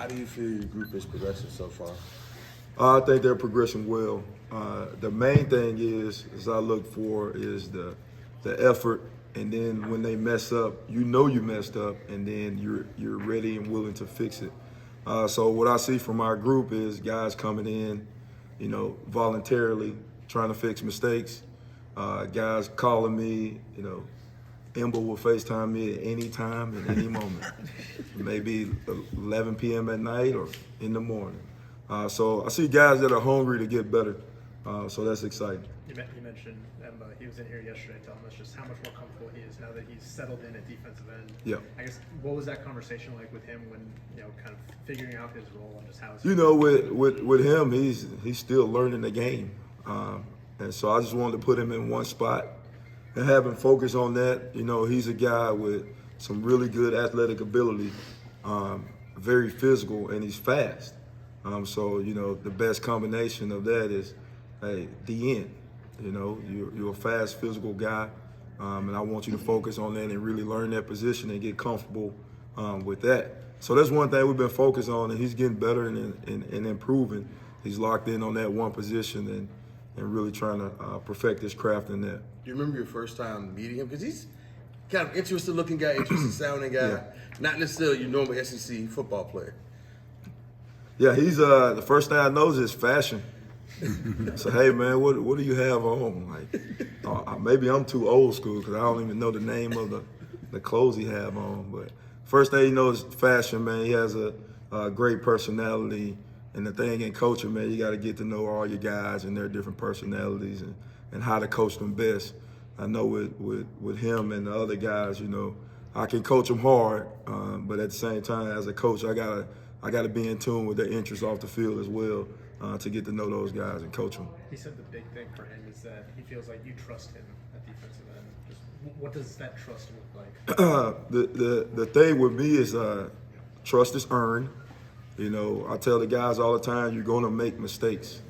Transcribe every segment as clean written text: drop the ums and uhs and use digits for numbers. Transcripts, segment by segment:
How do you feel your group is progressing so far? I think they're progressing well. The main thing is I look for is the effort, and then when they mess up, you know you messed up, and then you're ready and willing to fix it. So what I see from our group is guys coming in, voluntarily trying to fix mistakes. Guys calling me, Ember will FaceTime me at any time, at any moment. Maybe 11 p.m. at night or in the morning. So I see guys that are hungry to get better. So that's exciting. You mentioned Emba. He was in here yesterday telling us just how much more comfortable he is now that he's settled in at defensive end. Yeah. I guess, what was that conversation like with him when, kind of figuring out his role and just how it's... With him, he's still learning the game. And so I just wanted to put him in one spot and have him focus on that. He's a guy with some really good athletic ability, very physical, and he's fast. So the best combination of that is, hey, the end. You're a fast, physical guy, and I want you to focus on that and really learn that position and get comfortable with that. So that's one thing we've been focused on, and he's getting better and improving. He's locked in on that one position and really trying to perfect his craft in that. Do you remember your first time meeting him? Because he's kind of interesting-looking guy, interesting-sounding guy, Yeah. not necessarily your normal SEC football player. Yeah, he's the first thing I know is his fashion. So hey man, what do you have on? Like, maybe I'm too old school because I don't even know the name of the clothes he have on. But first thing you know is fashion, man. He has a great personality, and the thing in coaching, man, you got to get to know all your guys and their different personalities and how to coach them best. I know with him and the other guys, I can coach them hard, but at the same time, as a coach, I gotta be in tune with their interests off the field as well to get to know those guys and coach them. He said the big thing for him is that he feels like you trust him at defensive end. Just what does that trust look like? The thing with me is trust is earned. I tell the guys all the time, you're going to make mistakes.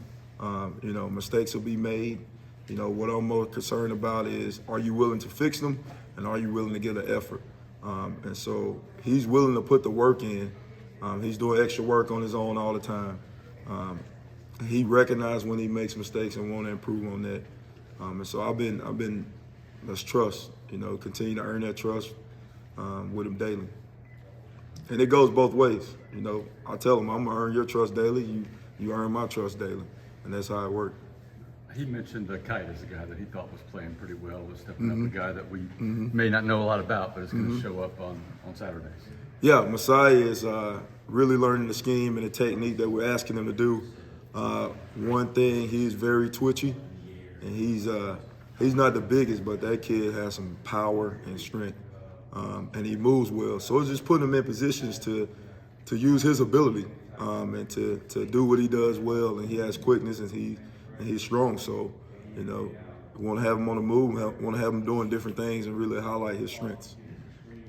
Mistakes will be made. What I'm more concerned about is, are you willing to fix them, and are you willing to give an effort? And so he's willing to put the work in. He's doing extra work on his own all the time. He recognizes when he makes mistakes and want to improve on that. And so I've been let's trust. Continue to earn that trust with him daily. And it goes both ways. I tell him, I'm gonna earn your trust daily. You earn my trust daily, and that's how it works. He mentioned Kite as a guy that he thought was playing pretty well, was stepping up, a guy that we may not know a lot about, but is going to show up on Saturdays. Yeah, Messiah is really learning the scheme and the technique that we're asking him to do. One thing, he's very twitchy, and he's not the biggest, but that kid has some power and strength, and he moves well. So it's just putting him in positions to use his ability and to do what he does well, and he has quickness and he's strong. So, we want to have him on the move, want to have him doing different things and really highlight his strengths.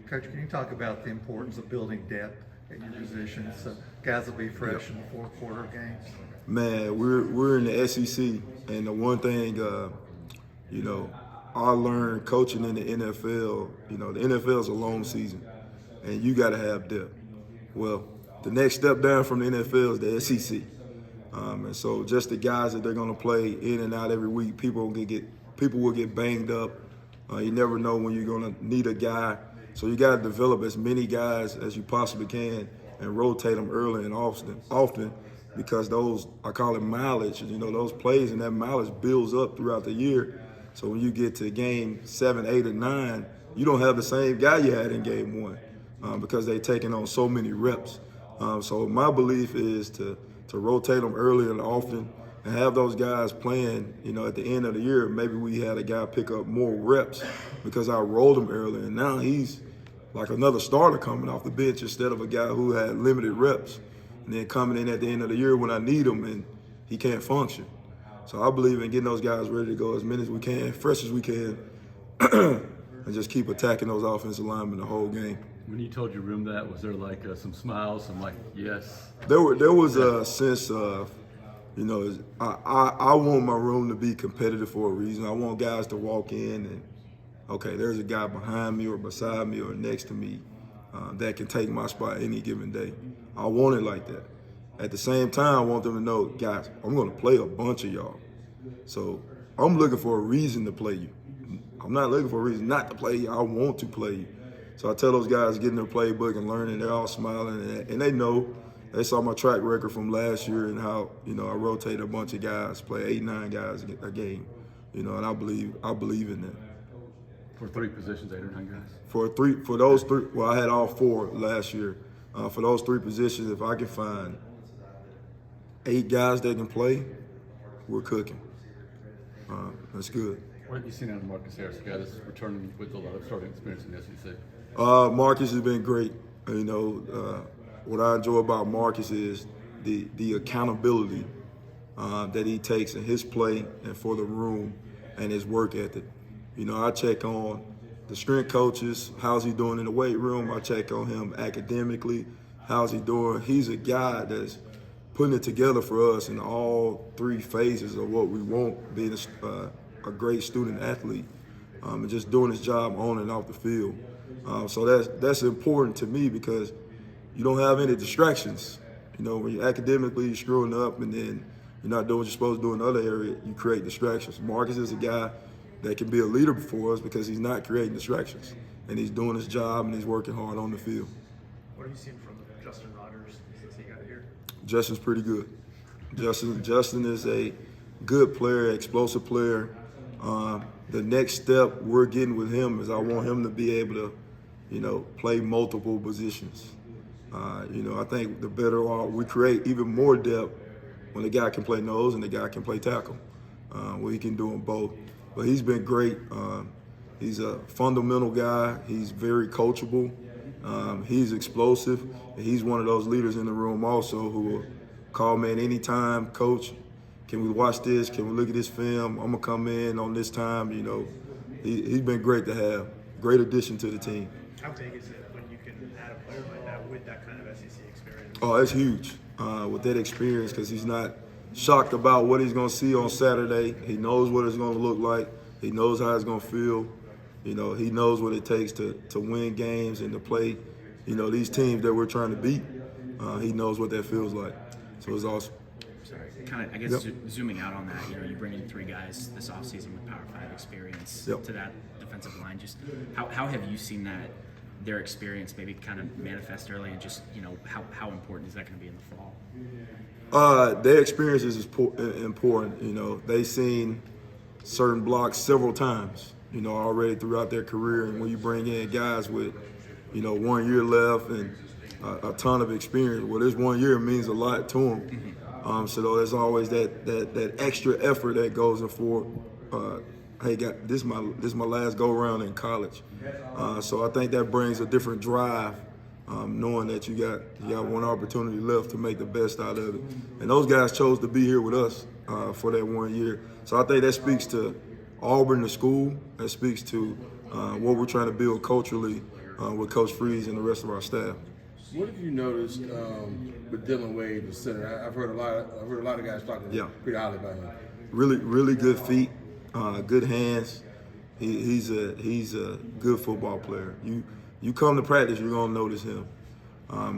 Coach, can you talk about the importance of building depth at your positions so guys will be fresh in the fourth quarter of games? Man, we're in the SEC, and the one thing, I learned coaching in the NFL, the NFL is a long season, and you got to have depth. Well, the next step down from the NFL is the SEC. And so just the guys that they're going to play in and out every week, people will get banged up. You never know when you're going to need a guy. So you got to develop as many guys as you possibly can and rotate them early and often because those, I call it mileage, those plays and that mileage builds up throughout the year. So when you get to game 7, 8, and 9, you don't have the same guy you had in game 1 because they're taking on so many reps. So my belief is to rotate them early and often and have those guys playing, at the end of the year. Maybe we had a guy pick up more reps because I rolled him early, and now he's like another starter coming off the bench instead of a guy who had limited reps and then coming in at the end of the year when I need him and he can't function. So I believe in getting those guys ready to go as many as we can, fresh as we can, and just keep attacking those offensive linemen the whole game. When you told your room that, was there like some smiles, some like, yes? There was a sense of, I want my room to be competitive for a reason. I want guys to walk in and, okay, there's a guy behind me or beside me or next to me that can take my spot any given day. I want it like that. At the same time, I want them to know, guys, I'm going to play a bunch of y'all. So I'm looking for a reason to play you. I'm not looking for a reason not to play you. I want to play you. So I tell those guys getting their playbook and learning, they're all smiling, and they know. They saw my track record from last year and how, I rotate a bunch of guys, play 8, 9 guys a game, and I believe in that. For 3 positions, 8 or 9 guys? For those 3, well, I had all 4 last year. For those 3 positions, if I can find 8 guys that can play, we're cooking. That's good. What have you seen out of Marcus Harris, a guy that's returning with a lot of starting experience in the SEC? Marcus has been great. What I enjoy about Marcus is the accountability that he takes in his play and for the room and his work ethic. I check on the strength coaches, how's he doing in the weight room. I check on him academically, how's he doing. He's a guy that's putting it together for us in all 3 phases of what we want, being a great student athlete, and just doing his job on and off the field. So that's important to me because you don't have any distractions. When you're academically you're screwing up and then you're not doing what you're supposed to do in another area, you create distractions. Marcus is a guy that can be a leader for us because he's not creating distractions. And he's doing his job and he's working hard on the field. What have you seen from Justin Rogers since he got here? Justin's pretty good. Justin is a good player, explosive player. The next step we're getting with him is I want him to be able to, play multiple positions. I think the better we create even more depth when the guy can play nose and the guy can play tackle, where he can do them both. But he's been great. He's a fundamental guy. He's very coachable. He's explosive. And he's one of those leaders in the room also who will call me at any time, coach, can we watch this? Can we look at this film? I'm going to come in on this time. He's been great to have. Great addition to the team. How big is it when you can add a player like that with that kind of SEC experience? Oh, it's huge with that experience because he's not shocked about what he's going to see on Saturday. He knows what it's going to look like. He knows how it's going to feel. He knows what it takes to win games and to play, these teams that we're trying to beat. He knows what that feels like. So it's awesome. Sorry, kind of, I guess, zooming out on that, you bring in 3 guys this offseason with Power 5 experience to that defensive line. Just how have you seen their experience maybe kind of manifest early, and just, how important is that going to be in the fall? Their experience is important. They've seen certain blocks several times, already throughout their career. And when you bring in guys with, 1 year left and a ton of experience, well, this 1 year means a lot to them. So there's always that extra effort that goes in for, hey, this is my last go around in college. So I think that brings a different drive, knowing that you got one opportunity left to make the best out of it. And those guys chose to be here with us for that 1 year. So I think that speaks to Auburn, the school. That speaks to what we're trying to build culturally with Coach Freeze and the rest of our staff. What have you noticed with Dylan Wade, the center? I've heard a lot of guys talking pretty highly about him. Really good feet, good hands. He's a good football player. You come to practice, you're gonna notice him.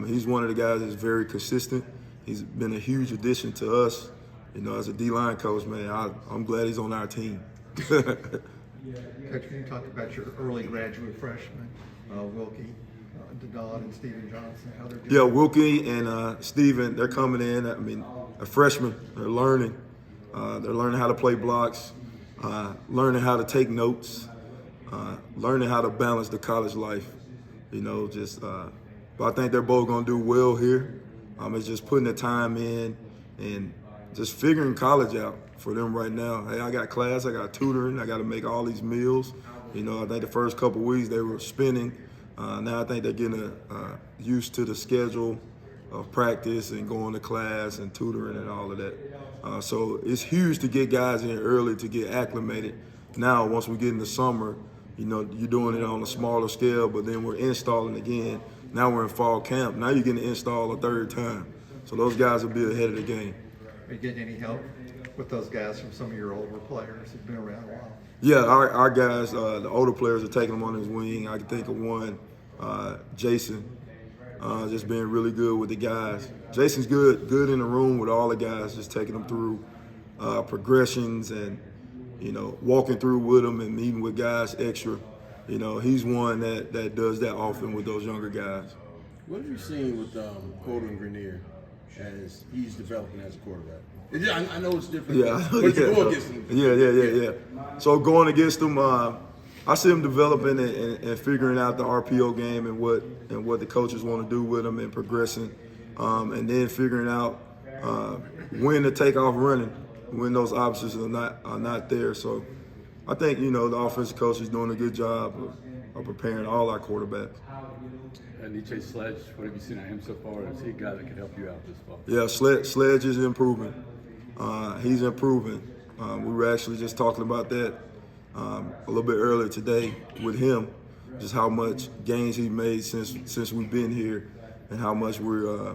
He's one of the guys that's very consistent. He's been a huge addition to us. As a D-line coach, man, I'm glad he's on our team. Coach, can you talk about your early graduate freshmen, Wilkie, Dodd, and Steven Johnson, how they're doing? Yeah, Wilkie and Steven, they're coming in. A freshman, they're learning. They're learning how to play blocks, learning how to take notes, learning how to balance the college life. But I think they're both going to do well here. It's just putting the time in and just figuring college out for them right now. Hey, I got class, I got tutoring, I got to make all these meals. I think the first couple of weeks they were spinning. Now I think they're getting used to the schedule of practice and going to class and tutoring and all of that. So it's huge to get guys in early to get acclimated. Now, once we get in the summer, you're doing it on a smaller scale, but then we're installing again. Now we're in fall camp. Now you're getting to install a 3rd time. So those guys will be ahead of the game. Are you getting any help with those guys from some of your older players who've been around a while? Yeah, our guys, the older players are taking them on his wing. I can think of one Jason, just being really good with the guys. Jason's good in the room with all the guys, just taking them through progressions and, walking through with them and meeting with guys extra. He's one that does that often with those younger guys. What have you seen with Colton Grenier as he's developing as a quarterback? I know it's different, but you go against him. Yeah. So going against him, I see him developing and figuring out the RPO game and what the coaches want to do with him and progressing, and then figuring out when to take off running when those options are not there. So I think the offensive coach is doing a good job of preparing all our quarterbacks. And EJ Sledge, what have you seen of him so far? Is he a guy that can help you out this fall? Yeah, Sledge is improving. He's improving. We were actually just talking about that a little bit earlier today with him, just how much gains he made since we've been here, and how much we're,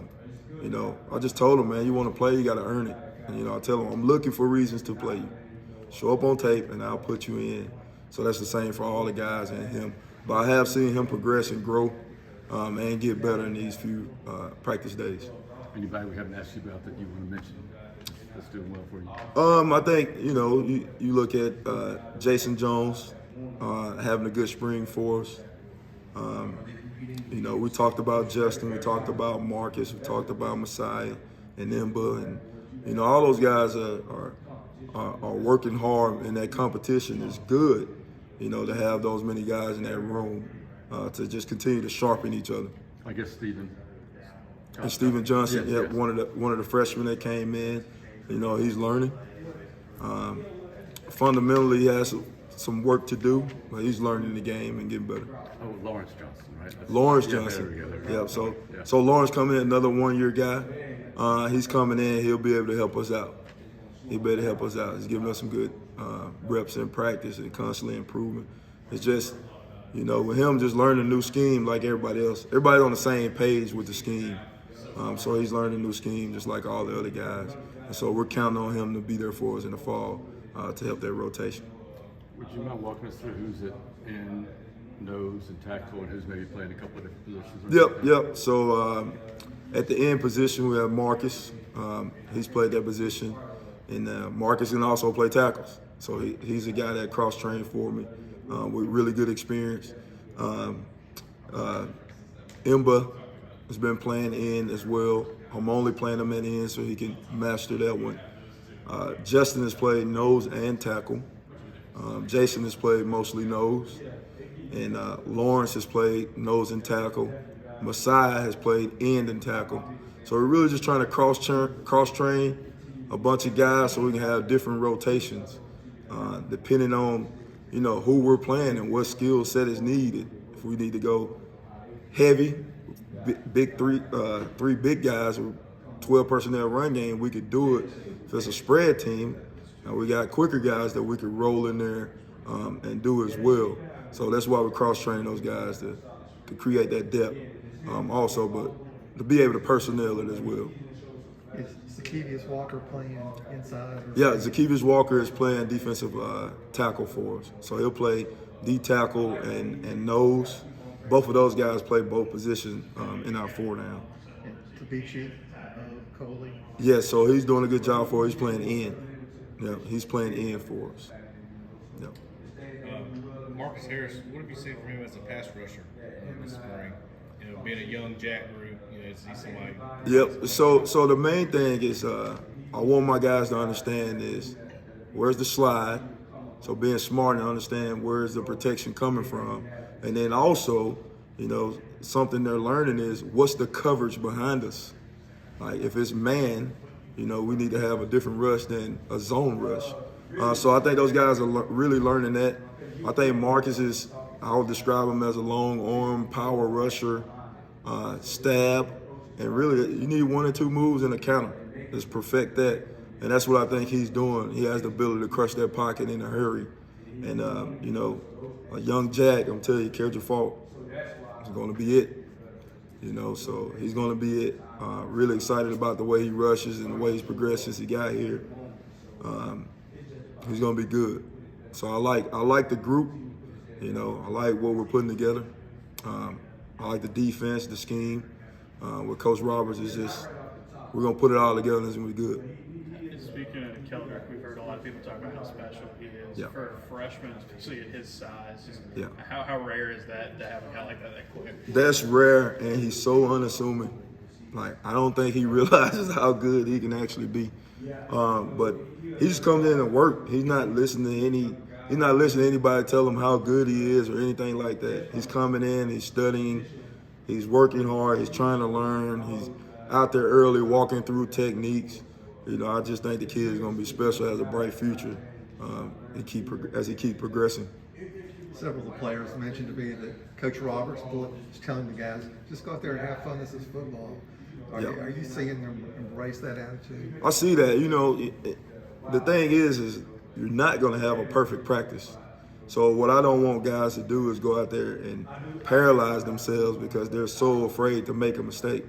I just told him, man, you want to play, you got to earn it. And I tell him, I'm looking for reasons to play you. Show up on tape, and I'll put you in. So that's the same for all the guys and him. But I have seen him progress and grow and get better in these few practice days. Anybody we haven't asked you about that you want to mention that's doing well for you? I think, you look at Jason Jones having a good spring for us. We talked about Justin, we talked about Marcus, we talked about Messiah and Imba, and all those guys are working hard, and that competition is good, to have those many guys in that room to just continue to sharpen each other. I guess Steven Johnson, yes. one of the freshmen that came in, he's learning. Fundamentally, he has some work to do, but he's learning the game and getting better. Oh, Lawrence Johnson, right? Lawrence Johnson. Yeah, So Lawrence coming in, another one-year guy. He's coming in. He'll be able to help us out. He'll be able to help us out. He's giving us some good reps in practice and constantly improving. It's just, with him just learning a new scheme like everybody else. Everybody's on the same page with the scheme. So he's learning a new scheme just like all the other guys. And so we're counting on him to be there for us in the fall to help that rotation. Would you mind walking us through who's at end, nose, and tackle, and who's maybe playing a couple of different positions? Yep. So at the end position, we have Marcus. He's played that position. And Marcus can also play tackles. So he's a guy that cross-trained for me with really good experience. Imba has been playing in as well. I'm only playing him at end so he can master that one. Justin has played nose and tackle. Jason has played mostly nose. And Lawrence has played nose and tackle. Messiah has played end and tackle. So we're really just trying to cross-train a bunch of guys so we can have different rotations depending on, who we're playing and what skill set is needed. If we need to go heavy, big three big guys with 12 personnel run game, we could do it. If it's a spread team, and we got quicker guys that we could roll in there and do as well. So that's why we cross-train those guys to create that depth also, but to be able to personnel it as well. Is Zacchaeus Walker playing inside? Yeah, Zacchaeus Walker is playing defensive tackle for us. So he'll play D tackle and nose. Both of those guys play both positions in our four now. And Tabichi, Coley? Yeah, so he's doing a good job for us. He's playing in. Yeah, he's playing in for us. Yeah. Marcus Harris, what have you seen from him as a pass rusher this spring? Being a young jack group, is he somebody? Yep. So the main thing is I want my guys to understand is where's the slide. So being smart and understand where's the protection coming from. And then also, something they're learning is what's the coverage behind us. Like if it's man, we need to have a different rush than a zone rush. So I think those guys are really learning that. I think Marcus I would describe him as a long arm power rusher, stab, and really you need 1 or 2 moves in a counter. Just perfect that. And that's what I think he's doing. He has the ability to crush that pocket in a hurry. And, a young Jack, I'm telling you, Kerja Falk is going to be it. So he's going to be it. Really excited about the way he rushes and the way he's progressed since he got here. He's going to be good. So I like the group. I like what we're putting together. I like the defense, the scheme. With Coach Roberts is just, we're going to put it all together and it's going to be good. Speaking of Keldrick, we've heard a lot of people talk about how special he is. Yeah. For a freshman, especially at his size, just Yeah. how rare is that to have a guy like that quick? That's rare, and he's so unassuming. Like, I don't think he realizes how good he can actually be. But he just comes in and work. He's not listening to anybody tell him how good he is or anything like that. He's coming in, he's studying, he's working hard, he's trying to learn, he's out there early walking through techniques. You know, I just think the kid is going to be special, has a bright future, as he keeps progressing. Several of the players mentioned to me that Coach Roberts is telling the guys, just go out there and have fun. This is football. Are you seeing them embrace that attitude? I see that. You know, the thing is you're not going to have a perfect practice. So what I don't want guys to do is go out there and paralyze themselves because they're so afraid to make a mistake.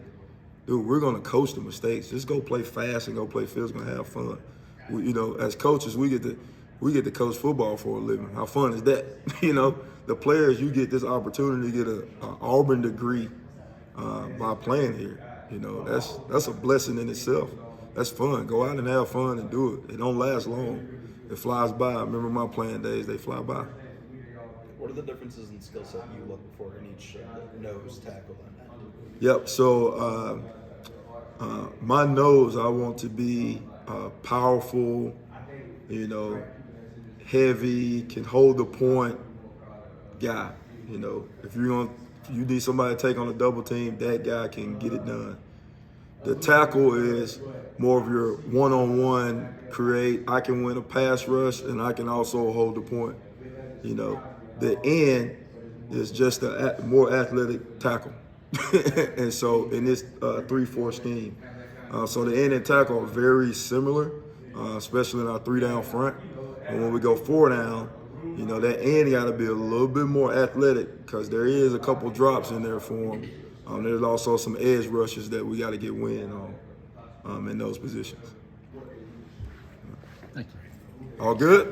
Dude, we're going to coach the mistakes. Just go play fast and go play physical and have fun. You know, as coaches, we get to coach football for a living. How fun is that? You know, the players, you get this opportunity to get an Auburn degree by playing here. You know, that's a blessing in itself. That's fun. Go out and have fun and do it. It don't last long. It flies by. I remember my playing days, they fly by. What are the differences in skill set you look for in each nose tackle and end? Yep, so my nose, I want to be powerful, you know, heavy, can hold the point guy. You know, if you need somebody to take on a double team, that guy can get it done. The tackle is more of your one-on-one create. I can win a pass rush and I can also hold the point. You know, the end is just a more athletic tackle. And so in this 3-4 scheme, so the end and tackle are very similar, especially in our 3-down front. And when we go 4-down, you know, that end got to be a little bit more athletic because there is a couple drops in there for him. There's also some edge rushes that we got to get wind on in those positions. Thank you. All good?